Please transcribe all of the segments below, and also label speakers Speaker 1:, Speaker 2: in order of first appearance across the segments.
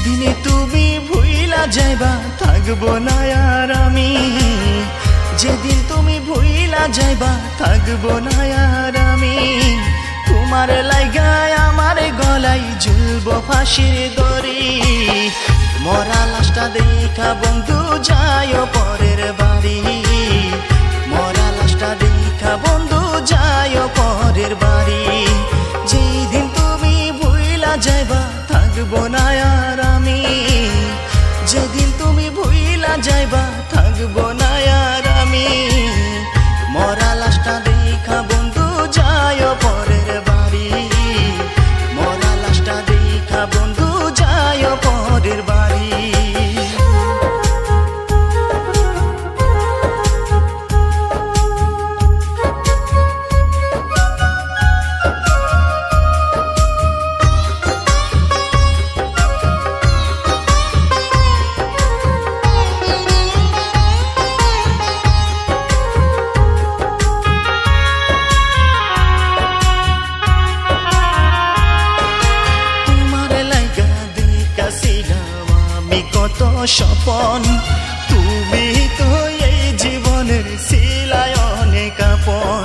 Speaker 1: যেদিনে তুমি ভুইলা যাইবা থাকবো না আর আমি, যেদিন তুমি ভুইলা যাইবা থাকবো না আর আমি। তোমার লাইগায় আমার গলায় ঝুলবো ফাঁসির দড়ি, মরা লাশটা দেখা বন্ধু যায়ও পরের বাড়ি, মরা লাশটা দেখা বন্ধু যায়ও পরের বাড়ি। যেদিন তুমি ভুইলা যাইবা থাকবো না আর আমি, যেদিন তুমি ভুইলা যাইবা থাকবো না আর আমি। মরা লাশটা দেখা বন্ধু যায়ও পরের বাড়ি, মরা লাশটা দেখা বন্ধু যায়ও পরের বাড়ি। কত স্বপন, তুমি তো এই জীবনের ছিলাই অনেক আপন।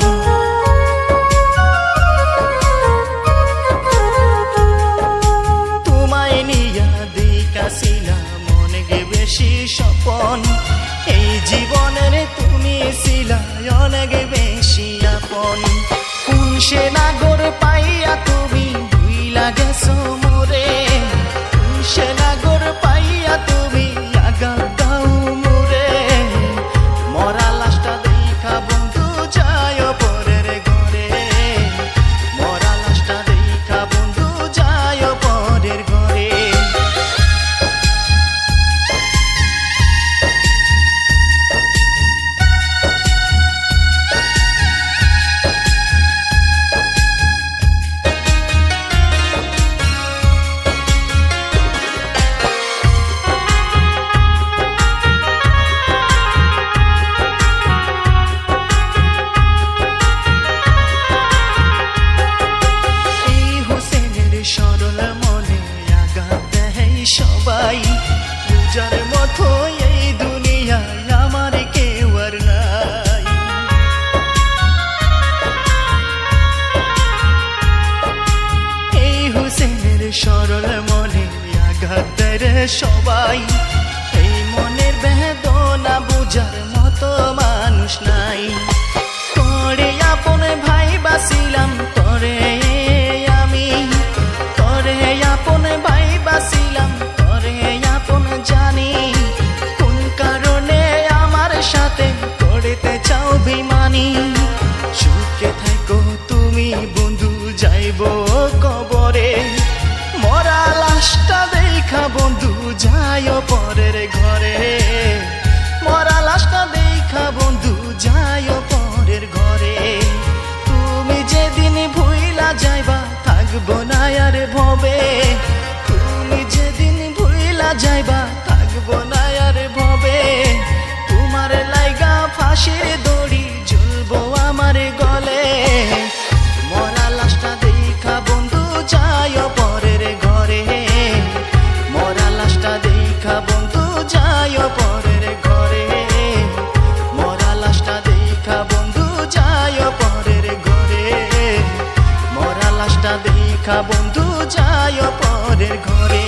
Speaker 1: তোমায় নিয়া দেখাছিলাম অনেক বেশি স্বপন, এই জীবনের তুমি ছিলাই অনেক বেশি আপন। কোন সে নাগর পাইয়া তুমি ভুইলা গেছো মোরে, কোন সে নাগর পাইয়া তুমি আগা দাও মোরে। মরা লাশটা দেখা বন্ধু যায়ও পরের ঘরে, মরা লাশটা দেখা বন্ধু যায়ও পরের ঘরে। সবাই পূজার মতো এই দুনিয়ায় আমার কেউ আর নাই। এই হুসেনের সরল মনে আঘাত দেয় সবাই, এই মনের বেদনা বুঝার মতো মানুষ নাই। তোরে আপন ভাই বাসিলাম তোরে আমি, তোরে আপন ভাই বাসিলাম তোরে আপন জানি, কোন কারণে আমার সাথে করতে চাও বেমানি। সুখে থাকো তুমি বন্ধু যাইবো কবরে, মরা লাশটা দেখা বন্ধু যায়ও পরের ঘরে, মরা লাশটা দেখা বন্ধু যায়ও পরের ঘরে। তুমি যেদিন ভুইলা যাইবা থাকবো না আর ভবে, তুমি যেদিন ভুইলা যাইবা থাকবো না আর ভবে। তোমার লাইগা ফাঁসির দড়ি ঝুলবো আমার গলে, মরা লাশটা দেখা বন্ধু যায়ও পরের ঘরে, মরা লাশটা দেখা বন্ধু যায়ও পরের ঘরে, মরা লাশটা দেখা বন্ধু যায়ও পরের ঘরে, মরা লাশটা দেখা বন্ধু যায়ও পরের ঘরে।